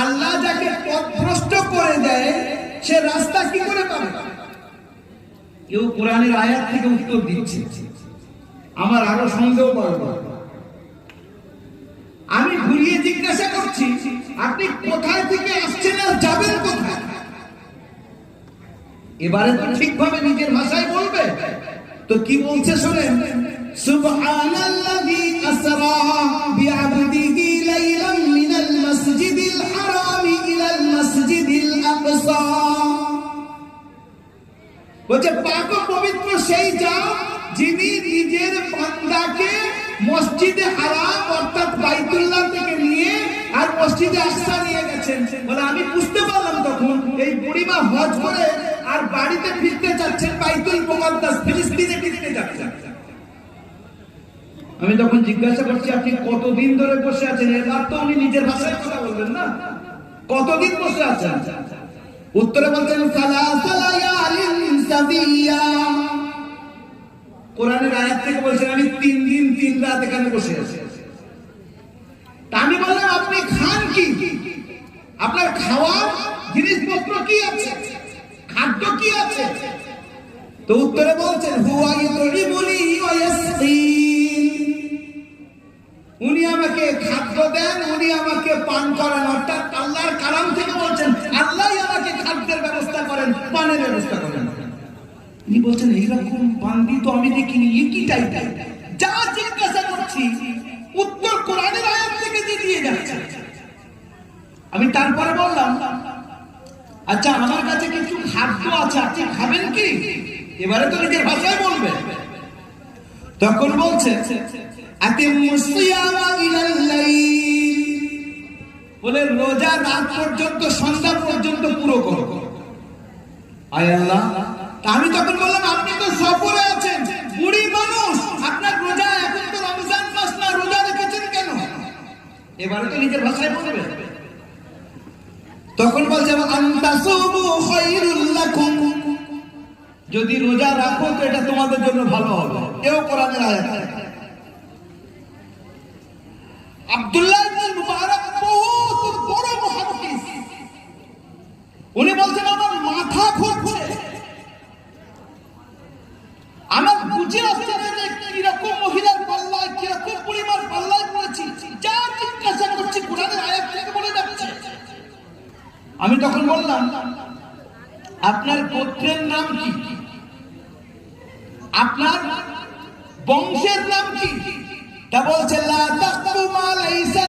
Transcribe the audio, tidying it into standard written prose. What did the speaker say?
আল্লাহ যাকে পথভ্রষ্ট করে দেয় সে রাস্তা কি করে পাবে? কেউ কোরআনের আয়াত থেকে উত্তর দিচ্ছে, আমার আরো সন্দেহ করবে। আমি ঘুরিয়ে জিজ্ঞাসা করছি, আপনি কোথায় থেকে আসছেন আর যাবেন কোথায়? এবারে তো ঠিকভাবে নিজের ভাষায় বলবে। তো কি বলছে শুনেন, সুবহানাল্লাযী আসরা বিআবদিহি লাইলাম মিনাল মাসজিদিল হারামি ইলাল মাসজিদিল আকসা। বলছে পাক ও পবিত্র সেই জাত যিনি নিজের বান্দাকে মসজিদে হারাম অর্থাৎ বাইতুল্লাহ থেকে নিয়ে আর মসজিদে আকসা নিয়ে গেছেন। বলে আমি বুঝতে পারলাম তখন এই বুড়িমা হজ করে আর বাড়িতে ফিরতে যাচ্ছেন, বাইতুল মুকাদ্দাস ফিলিস্তিনে ফিরতে যাচ্ছেন। আমি তখন জিজ্ঞাসা করছি, আপনি কতদিন ধরে বসে আছেন? এবার তো উনি নিজের ভাষায় কথা বলবেন না, কতদিন বসে আছেন? উত্তরে বলছেন সালাসা লায়ালিন সাবিয়া। কোরআনের আয়াত থেকে বলছেন আমি 3 দিন 3 রাত এখানে বসে আছি। তা আমি বললাম আপনি খান কি? আপনার খাওয়ার জিনিসপত্র কি আছে, খাদ্য কি আছে? তো উত্তরে বলছেন হুয়া ইউরিবুনি ওয়া ইয়াসকিন। উনি আমাকে খাদ্য দেন, উনি আমাকে পান করান। অর্থাৎ আল্লাহর কালাম থেকে বলছেন আল্লাহই আমাকে খাদ্যের ব্যবস্থা করেন, পানের ব্যবস্থা করেন। উনি বলছেন এইরকম বান্দি তো আমি দেখিনি, একই টাইপের। যা জিজ্ঞাসা করছি উত্তর কোরআনের আয়াত থেকে দিয়ে যাচ্ছে। আমি তারপরে বললাম আচ্ছা আমার কাছে কিছু খাদ্য আছে, আপনি খাবেন কি? এবারে তো নিজের ভাষায় বলবে। তখন বলছে বলে রোজা রাত পর্যন্ত, সন্ধ্যা পর্যন্ত পুরো করো। আয় আল্লাহ। আমি তখন বললাম আপনি তো সফরে আছেন, বুড়ি মানুষ, আপনার রোজা, এখন তো রমজান মাস না, রোজা রেখেছেন কেন? এবারে তো নিজের ভাষায় বলবে। তখন বলছে আনতাসুমু খায়রুল লাকুম, যদি রোজা রাখো তো এটা তোমাদের জন্য ভালো হবে। এও কোরআনের আয়াত। আব্দুল্লাহ ইবনে মুবারক বহুত বড় মুহাদ্দিস, উনি বলছেন আমার মাথা ঘুরছে, আমার বুঝে আসছে না যে কিরকম মহিলার পাল্লায়, কিরকম পরিমাণ পাল্লায় পড়েছি। যা জিজ্ঞাসা করছি কোরআনের আয়াত থেকে বলে যাচ্ছে। আমি তখন বললাম আপনার গোত্রের নাম কি, আপনার বংশের নাম কি? তা বলছে লা তাকতু মা লাইসা